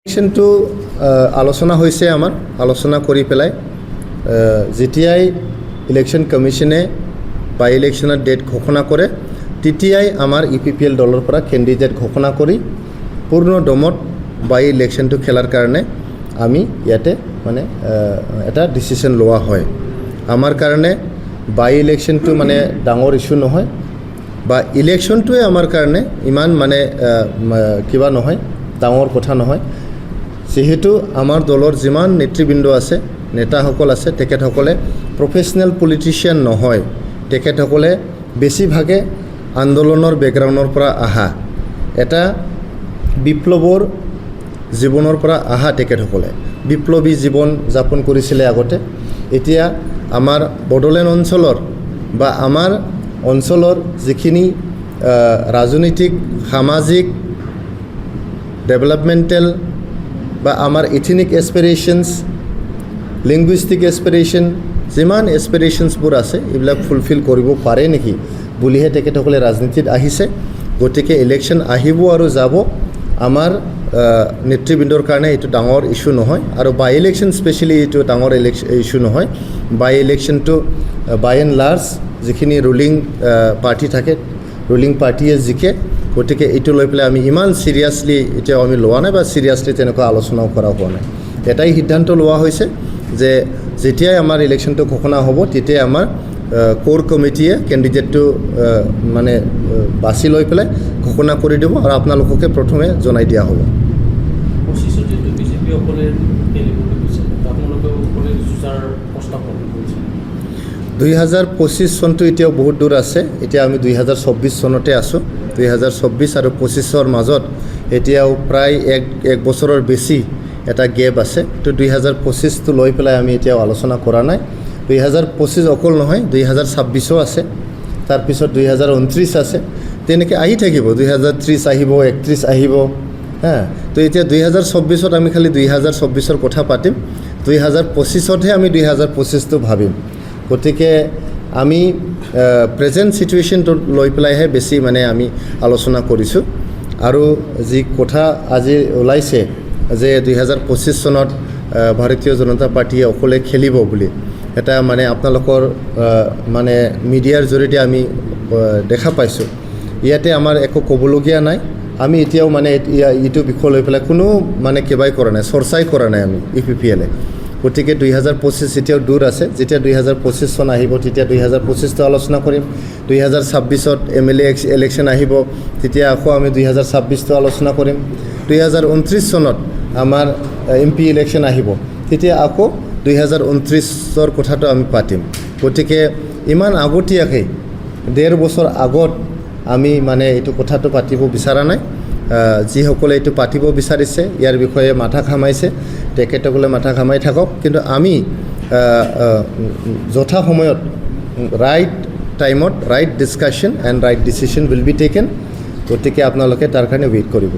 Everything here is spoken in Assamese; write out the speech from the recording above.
ইলেকশ্যনটো আলোচনা হৈছে আমাৰ আলোচনা কৰি পেলাই যেতিয়াই ইলেকশ্যন কমিশনে বাই ইলেকশ্যনৰ ডেট ঘোষণা কৰে তেতিয়াই আমাৰ ইপিপিএল দলৰ পৰা কেণ্ডিডেট ঘোষণা কৰি পূৰ্ণ দমত বাই ইলেকশ্যনটো খেলাৰ কাৰণে আমি ইয়াতে মানে এটা ডিচিশ্যন লোৱা হয়। আমাৰ কাৰণে বাই ইলেকশ্যনটো মানে ডাঙৰ ইস্যু নহয় বা ইলেকশ্যনটোৱে আমাৰ কাৰণে ইমান মানে কিবা নহয়, ডাঙৰ কথা নহয়। যেহেতু আমাৰ দলৰ যিমান নেতৃবৃন্দ আছে, নেতাসকল আছে, তেখেতসকলে প্ৰফেশ্যনেল পলিটিচিয়ান নহয়। তেখেতসকলে বেছিভাগে আন্দোলনৰ বেকগ্ৰাউণ্ডৰ পৰা আহা, এটা বিপ্লৱৰ জীৱনৰ পৰা আহা। তেখেতসকলে বিপ্লৱী জীৱন যাপন কৰিছিলে আগতে। এতিয়া আমাৰ বড়োলেণ্ড অঞ্চলৰ বা আমাৰ অঞ্চলৰ যিখিনি ৰাজনৈতিক, সামাজিক, ডেভেলপমেণ্টেল বা আমাৰ ইথনিক এছপিৰেশ্যনছ, লিংগুইষ্টিক এছপিৰেশ্যন, যিমান এছপিৰেশ্যনছবোৰ আছে এইবিলাক ফুলফিল কৰিব পাৰে নেকি বুলিহে তেখেতসকলে ৰাজনীতিত আহিছে। গতিকে ইলেকশ্যন আহিব আৰু যাব, আমাৰ নেতৃবৃন্দৰ কাৰণে এইটো ডাঙৰ ইস্যু নহয়। আৰু বাই ইলেকশ্যন স্পেচিয়েলি এইটো ডাঙৰ ইস্যু নহয়। বাই ইলেকশ্যনটো বাই এণ্ড লাৰ্জ যিখিনি ৰুলিং পাৰ্টি থাকে, ৰুলিং পাৰ্টিয়ে জিকে। গতিকে এইটো লৈ পেলাই আমি ইমান চিৰিয়াছলি এতিয়াও আমি লোৱা নাই বা চিৰিয়াছলি তেনেকুৱা আলোচনাও কৰা হোৱা নাই। এটাই সিদ্ধান্ত লোৱা হৈছে যে যেতিয়াই আমাৰ ইলেকশ্যনটো ঘোষণা হ'ব তেতিয়াই আমাৰ কোৰ কমিটিয়ে কেণ্ডিডেটটো মানে বাছি লৈ পেলাই ঘোষণা কৰি দিব আৰু আপোনালোককে প্ৰথমে জনাই দিয়া হ'ব। 2025 চনটো এতিয়াও বহুত দূৰ আছে। এতিয়া আমি 2024 চনতে আছোঁ। 2024 আৰু 25ৰ মাজত এতিয়াও প্ৰায় এক বছৰৰ বেছি এটা গেপ আছে। তো 2025টো লৈ পেলাই আমি এতিয়াও আলোচনা কৰা নাই। 2025 অকল নহয়, 2026ও আছে, তাৰপিছত 2029 আছে, তেনেকৈ আহি থাকিব। 2030 আহিব, 31 আহিব। তো এতিয়া 2024ত আমি খালি 2024ৰ কথা পাতিম, 2025তহে আমি 2025টো ভাবিম। গতিকে আমি প্ৰেজেণ্ট ছিটুৱেশ্যনটো লৈ পেলাইহে বেছি মানে আমি আলোচনা কৰিছোঁ। আৰু যি কথা আজি ওলাইছে যে 2025 চনত ভাৰতীয় জনতা পাৰ্টীয়ে অকলে খেলিব বুলি, এটা মানে আপোনালোকৰ মানে মিডিয়াৰ জৰিয়তে আমি দেখা পাইছোঁ। ইয়াতে আমাৰ একো ক'বলগীয়া নাই। আমি এতিয়াও মানে এইটো বিষয় লৈ পেলাই কোনো মানে কিবাই কৰা নাই, চৰ্চাই কৰা নাই আমি ইপিপিএলে। গতিকে 2025 এতিয়াও দূৰ আছে। যেতিয়া 2025 চন আহিব তেতিয়া 2025টো আলোচনা কৰিম। 2026ত MLA ইলেকশ্যন আহিব, তেতিয়া আকৌ আমি 2026টো আলোচনা কৰিম। 2029 চনত আমাৰ MP ইলেকশ্যন আহিব, তেতিয়া আকৌ 2029ৰ কথাটো আমি পাতিম। গতিকে ইমান আগতীয়াকৈ 1.5 বছৰ আগত আমি মানে এইটো কথাটো পাতিব বিচৰা নাই। যিসকলে এইটো পাতিব বিচাৰিছে, ইয়াৰ বিষয়ে মাথা ঘামাইছে, তেখেতসকলে মাথা ঘামাই থাকক। কিন্তু আমি যথা সময়ত ৰাইট টাইমত right discussion and right decision will be taken. গতিকে আপোনালোকে তাৰ কাৰণে ৱেইট কৰিব।